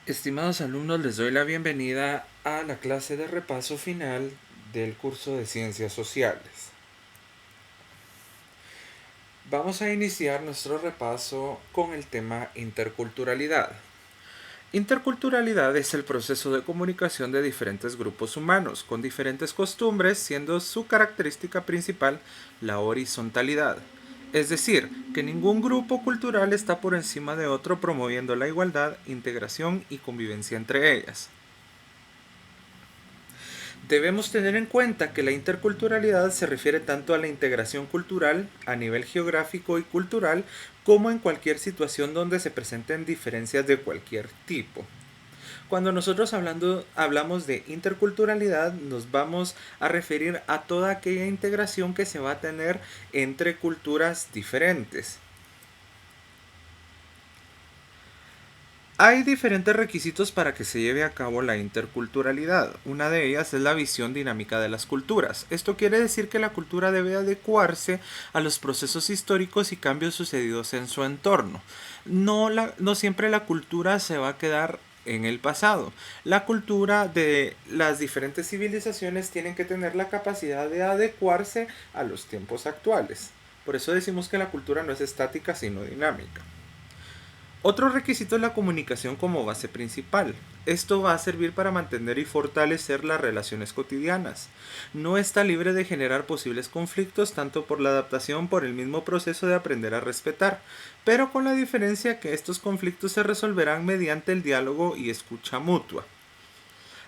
Estimados alumnos, les doy la bienvenida a la clase de repaso final del curso de Ciencias Sociales. Vamos a iniciar nuestro repaso con el tema interculturalidad. Interculturalidad es el proceso de comunicación de diferentes grupos humanos con diferentes costumbres, siendo su característica principal la horizontalidad. Es decir, que ningún grupo cultural está por encima de otro, promoviendo la igualdad, integración y convivencia entre ellas. Debemos tener en cuenta que la interculturalidad se refiere tanto a la integración cultural a nivel geográfico y cultural como en cualquier situación donde se presenten diferencias de cualquier tipo. Cuando nosotros hablamos de interculturalidad, nos vamos a referir a toda aquella integración que se va a tener entre culturas diferentes. Hay diferentes requisitos para que se lleve a cabo la interculturalidad. Una de ellas es la visión dinámica de las culturas. Esto quiere decir que la cultura debe adecuarse a los procesos históricos y cambios sucedidos en su entorno. No siempre la cultura se va a quedar en el pasado. La cultura de las diferentes civilizaciones tienen que tener la capacidad de adecuarse a los tiempos actuales. Por eso decimos que la cultura no es estática sino dinámica. Otro requisito es la comunicación como base principal. Esto va a servir para mantener y fortalecer las relaciones cotidianas. No está libre de generar posibles conflictos tanto por la adaptación por el mismo proceso de aprender a respetar, pero con la diferencia que estos conflictos se resolverán mediante el diálogo y escucha mutua.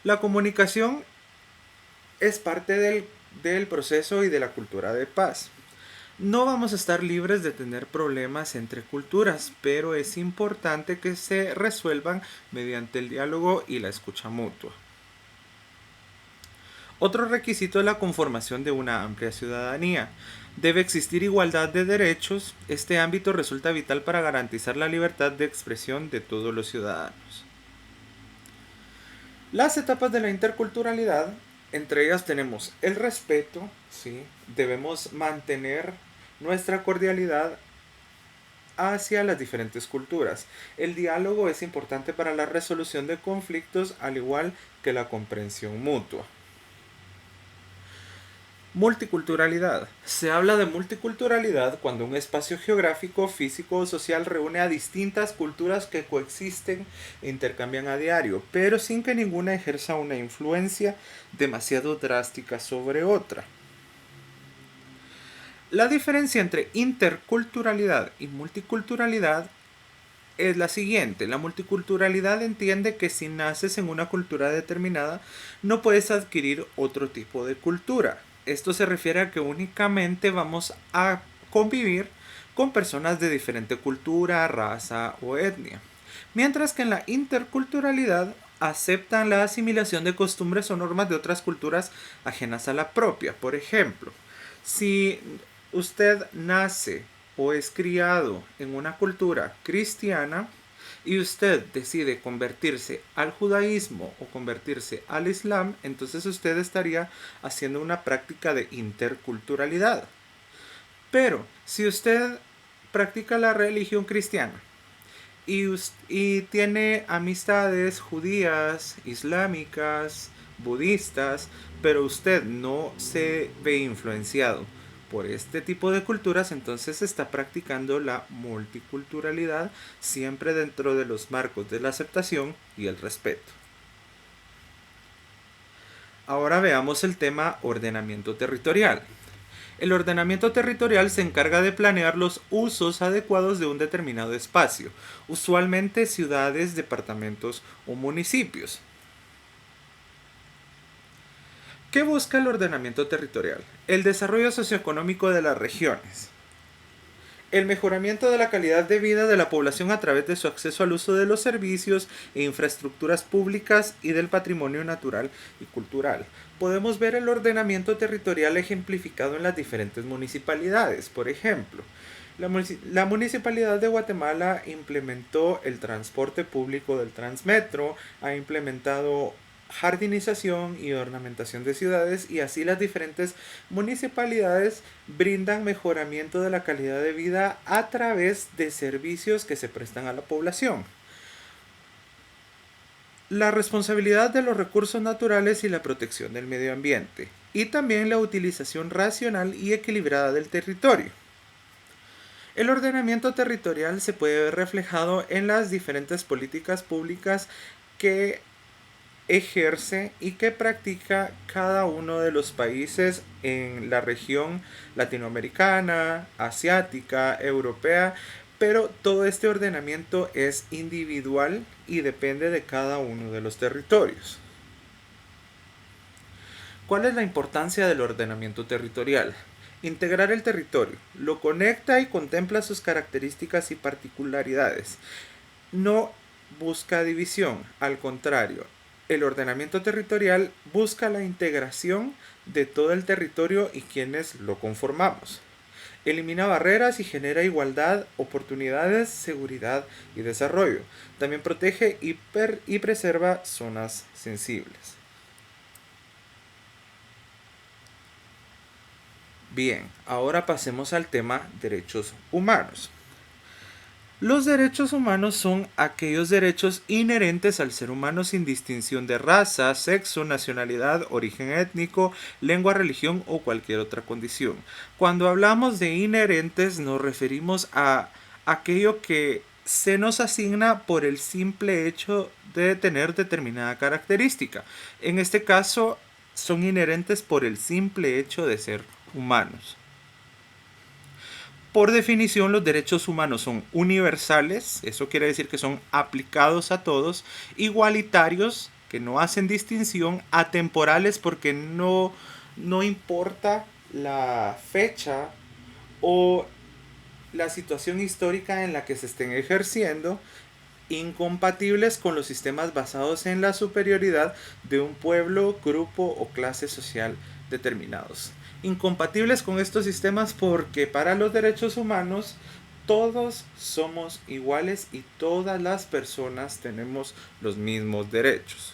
La comunicación es parte del proceso y de la cultura de paz. No vamos a estar libres de tener problemas entre culturas, pero es importante que se resuelvan mediante el diálogo y la escucha mutua. Otro requisito es la conformación de una amplia ciudadanía. Debe existir igualdad de derechos. Este ámbito resulta vital para garantizar la libertad de expresión de todos los ciudadanos. Las etapas de la interculturalidad, entre ellas tenemos el respeto, ¿sí? Debemos mantener nuestra cordialidad hacia las diferentes culturas. El diálogo es importante para la resolución de conflictos, al igual que la comprensión mutua. Multiculturalidad. Se habla de multiculturalidad cuando un espacio geográfico, físico o social reúne a distintas culturas que coexisten e intercambian a diario, pero sin que ninguna ejerza una influencia demasiado drástica sobre otra. La diferencia entre interculturalidad y multiculturalidad es la siguiente. La multiculturalidad entiende que si naces en una cultura determinada, no puedes adquirir otro tipo de cultura. Esto se refiere a que únicamente vamos a convivir con personas de diferente cultura, raza o etnia. Mientras que en la interculturalidad aceptan la asimilación de costumbres o normas de otras culturas ajenas a la propia. Por ejemplo, si usted nace o es criado en una cultura cristiana y usted decide convertirse al judaísmo o convertirse al islam, entonces usted estaría haciendo una práctica de interculturalidad. Pero si usted practica la religión cristiana y tiene amistades judías, islámicas, budistas, pero usted no se ve influenciado por este tipo de culturas, entonces está practicando la multiculturalidad siempre dentro de los marcos de la aceptación y el respeto. Ahora veamos el tema ordenamiento territorial. El ordenamiento territorial se encarga de planear los usos adecuados de un determinado espacio, usualmente ciudades, departamentos o municipios. ¿Qué busca el ordenamiento territorial? El desarrollo socioeconómico de las regiones. El mejoramiento de la calidad de vida de la población a través de su acceso al uso de los servicios e infraestructuras públicas y del patrimonio natural y cultural. Podemos ver el ordenamiento territorial ejemplificado en las diferentes municipalidades. Por ejemplo, la Municipalidad de Guatemala implementó el transporte público del Transmetro, ha implementado jardinización y ornamentación de ciudades, y así las diferentes municipalidades brindan mejoramiento de la calidad de vida a través de servicios que se prestan a la población. la responsabilidad de los recursos naturales y la protección del medio ambiente, y también la utilización racional y equilibrada del territorio. El ordenamiento territorial se puede ver reflejado en las diferentes políticas públicas que ejerce y que practica cada uno de los países en la región latinoamericana, asiática, europea, pero todo este ordenamiento es individual y depende de cada uno de los territorios. ¿Cuál es la importancia del ordenamiento territorial? Integrar el territorio, lo conecta y contempla sus características y particularidades. No busca división, al contrario, el ordenamiento territorial busca la integración de todo el territorio y quienes lo conformamos. Elimina barreras y genera igualdad, oportunidades, seguridad y desarrollo. También protege y preserva zonas sensibles. Bien, ahora pasemos al tema derechos humanos. Los derechos humanos son aquellos derechos inherentes al ser humano sin distinción de raza, sexo, nacionalidad, origen étnico, lengua, religión o cualquier otra condición. Cuando hablamos de inherentes nos referimos a aquello que se nos asigna por el simple hecho de tener determinada característica. En este caso son inherentes por el simple hecho de ser humanos. Por definición, los derechos humanos son universales, eso quiere decir que son aplicados a todos, igualitarios, que no hacen distinción, atemporales porque no importa la fecha o la situación histórica en la que se estén ejerciendo, incompatibles con los sistemas basados en la superioridad de un pueblo, grupo o clase social determinados. Incompatibles con estos sistemas porque para los derechos humanos todos somos iguales y todas las personas tenemos los mismos derechos.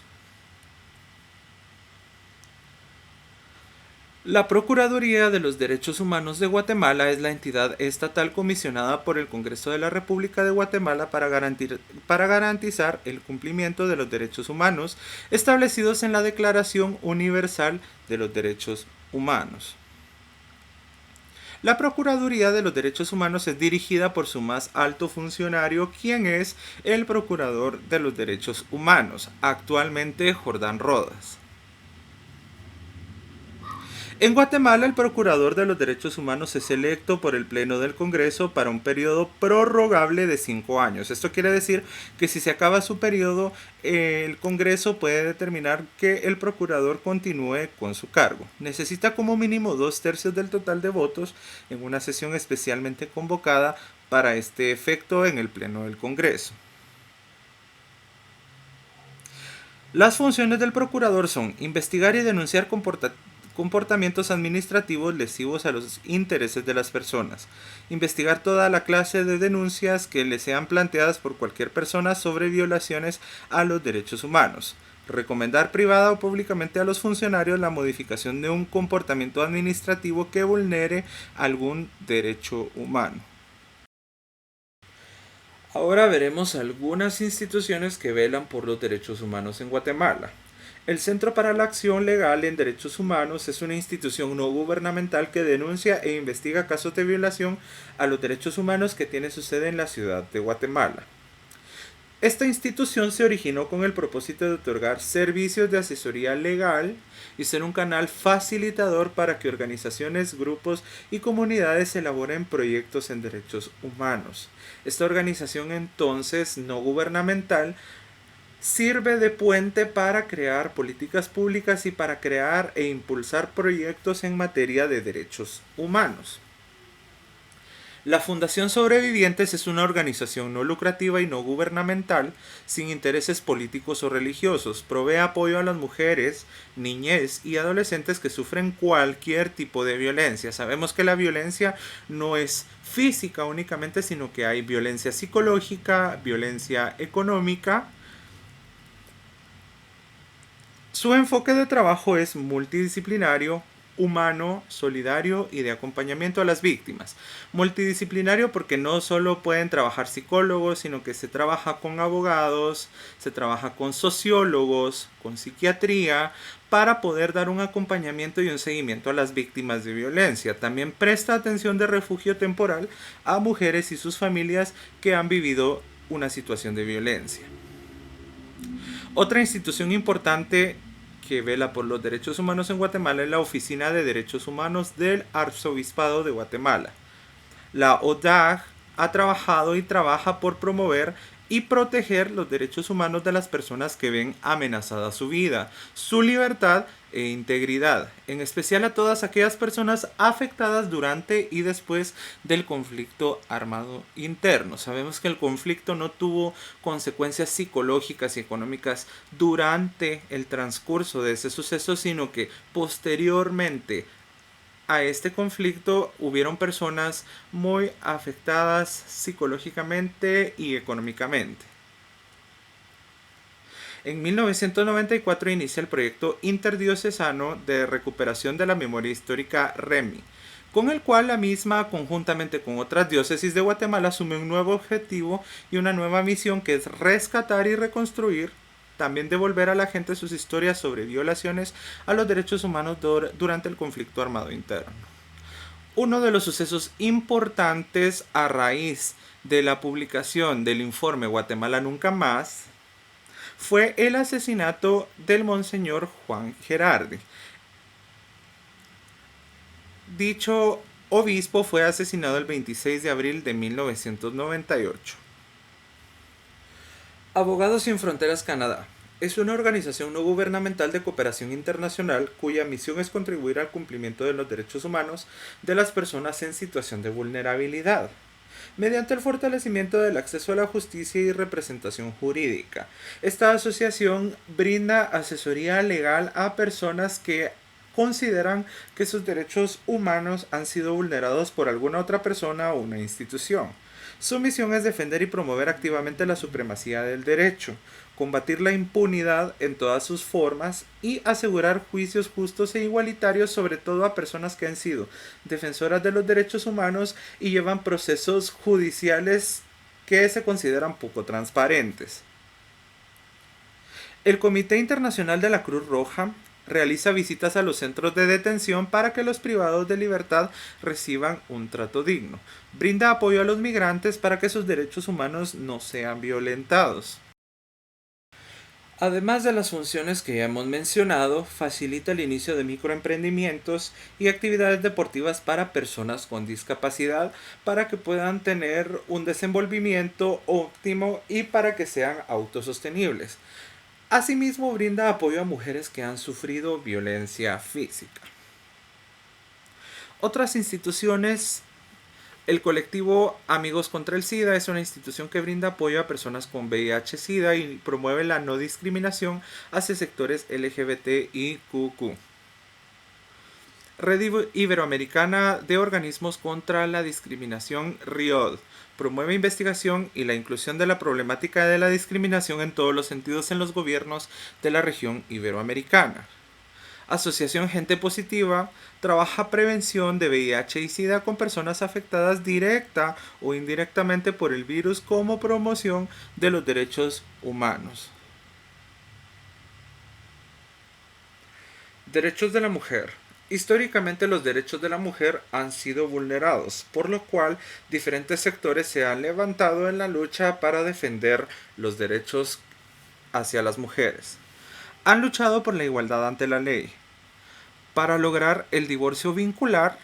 La Procuraduría de los Derechos Humanos de Guatemala es la entidad estatal comisionada por el Congreso de la República de Guatemala para garantizar el cumplimiento de los derechos humanos establecidos en la Declaración Universal de los Derechos Humanos. La Procuraduría de los Derechos Humanos es dirigida por su más alto funcionario, quien es el Procurador de los Derechos Humanos, actualmente Jordán Rodas. En Guatemala, el Procurador de los Derechos Humanos es electo por el Pleno del Congreso para un periodo prorrogable de 5 años. Esto quiere decir que si se acaba su periodo, el Congreso puede determinar que el Procurador continúe con su cargo. Necesita como mínimo 2/3 del total de votos en una sesión especialmente convocada para este efecto en el Pleno del Congreso. Las funciones del Procurador son investigar y denunciar comportamientos administrativos lesivos a los intereses de las personas, investigar toda la clase de denuncias que le sean planteadas por cualquier persona sobre violaciones a los derechos humanos, recomendar privada o públicamente a los funcionarios la modificación de un comportamiento administrativo que vulnere algún derecho humano. Ahora veremos algunas instituciones que velan por los derechos humanos en Guatemala. El Centro para la Acción Legal en Derechos Humanos es una institución no gubernamental que denuncia e investiga casos de violación a los derechos humanos que tiene su sede en la ciudad de Guatemala. Esta institución se originó con el propósito de otorgar servicios de asesoría legal y ser un canal facilitador para que organizaciones, grupos y comunidades elaboren proyectos en derechos humanos. Esta organización entonces no gubernamental sirve de puente para crear políticas públicas y para crear e impulsar proyectos en materia de derechos humanos. La Fundación Sobrevivientes es una organización no lucrativa y no gubernamental, sin intereses políticos o religiosos. Provee apoyo a las mujeres, niñez y adolescentes que sufren cualquier tipo de violencia. Sabemos que la violencia no es física únicamente, sino que hay violencia psicológica, violencia económica. Su enfoque de trabajo es multidisciplinario, humano, solidario y de acompañamiento a las víctimas. Multidisciplinario porque no solo pueden trabajar psicólogos, sino que se trabaja con abogados, se trabaja con sociólogos, con psiquiatría, para poder dar un acompañamiento y un seguimiento a las víctimas de violencia. También presta atención de refugio temporal a mujeres y sus familias que han vivido una situación de violencia. Otra institución importante que vela por los derechos humanos en Guatemala es la Oficina de Derechos Humanos del Arzobispado de Guatemala. La ODAG ha trabajado y trabaja por promover y proteger los derechos humanos de las personas que ven amenazada su vida, su libertad e integridad, en especial a todas aquellas personas afectadas durante y después del conflicto armado interno. Sabemos que el conflicto no tuvo consecuencias psicológicas y económicas durante el transcurso de ese suceso, sino que posteriormente a este conflicto hubieron personas muy afectadas psicológicamente y económicamente. En 1994 inicia el proyecto interdiocesano de recuperación de la memoria histórica REMI, con el cual la misma, conjuntamente con otras diócesis de Guatemala, asume un nuevo objetivo y una nueva misión, que es rescatar y reconstruir, también devolver a la gente sus historias sobre violaciones a los derechos humanos durante el conflicto armado interno. Uno de los sucesos importantes a raíz de la publicación del informe Guatemala Nunca Más fue el asesinato del monseñor Juan Gerardi. Dicho obispo fue asesinado el 26 de abril de 1998. Abogados Sin Fronteras Canadá es una organización no gubernamental de cooperación internacional cuya misión es contribuir al cumplimiento de los derechos humanos de las personas en situación de vulnerabilidad, mediante el fortalecimiento del acceso a la justicia y representación jurídica. Esta asociación brinda asesoría legal a personas que consideran que sus derechos humanos han sido vulnerados por alguna otra persona o una institución. Su misión es defender y promover activamente la supremacía del derecho, combatir la impunidad en todas sus formas y asegurar juicios justos e igualitarios, sobre todo a personas que han sido defensoras de los derechos humanos y llevan procesos judiciales que se consideran poco transparentes. El Comité Internacional de la Cruz Roja realiza visitas a los centros de detención para que los privados de libertad reciban un trato digno. Brinda apoyo a los migrantes para que sus derechos humanos no sean violentados. Además de las funciones que ya hemos mencionado, facilita el inicio de microemprendimientos y actividades deportivas para personas con discapacidad, para que puedan tener un desenvolvimiento óptimo y para que sean autosostenibles. Asimismo, brinda apoyo a mujeres que han sufrido violencia física. Otras instituciones. El colectivo Amigos contra el SIDA es una institución que brinda apoyo a personas con VIH-Sida y promueve la no discriminación hacia sectores LGBTIQ. Red Iberoamericana de Organismos contra la Discriminación, RIOD, promueve investigación y la inclusión de la problemática de la discriminación en todos los sentidos en los gobiernos de la región iberoamericana. Asociación Gente Positiva trabaja prevención de VIH y SIDA con personas afectadas directa o indirectamente por el virus, como promoción de los derechos humanos. Derechos de la mujer. Históricamente los derechos de la mujer han sido vulnerados, por lo cual diferentes sectores se han levantado en la lucha para defender los derechos hacia las mujeres. Han luchado por la igualdad ante la ley, para lograr el divorcio vincular,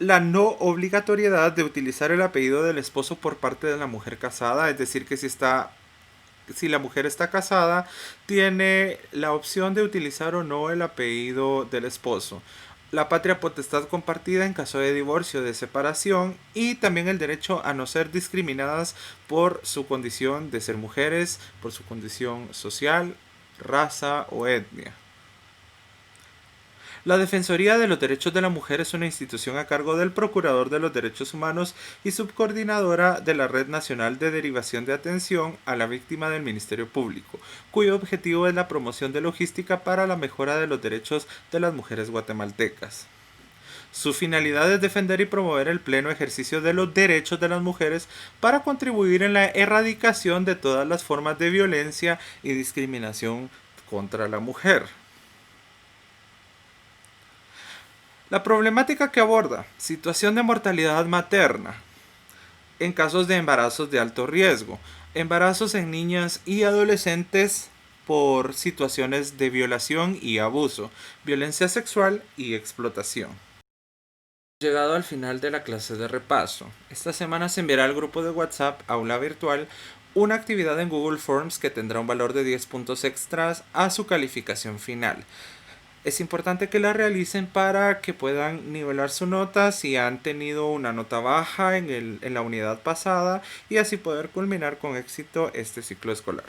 la no obligatoriedad de utilizar el apellido del esposo por parte de la mujer casada, es decir, que si la mujer está casada, tiene la opción de utilizar o no el apellido del esposo. La patria potestad compartida en caso de divorcio o de separación, y también el derecho a no ser discriminadas por su condición de ser mujeres, por su condición social, raza o etnia. La Defensoría de los Derechos de la Mujer es una institución a cargo del Procurador de los Derechos Humanos y subcoordinadora de la Red Nacional de Derivación de Atención a la Víctima del Ministerio Público, cuyo objetivo es la promoción de logística para la mejora de los derechos de las mujeres guatemaltecas. Su finalidad es defender y promover el pleno ejercicio de los derechos de las mujeres para contribuir en la erradicación de todas las formas de violencia y discriminación contra la mujer. La problemática que aborda: situación de mortalidad materna en casos de embarazos de alto riesgo, embarazos en niñas y adolescentes por situaciones de violación y abuso, violencia sexual y explotación. Llegado al final de la clase de repaso, esta semana se enviará al grupo de WhatsApp Aula Virtual una actividad en Google Forms que tendrá un valor de 10 puntos extras a su calificación final. Es importante que la realicen para que puedan nivelar su nota si han tenido una nota baja en la unidad pasada y así poder culminar con éxito este ciclo escolar.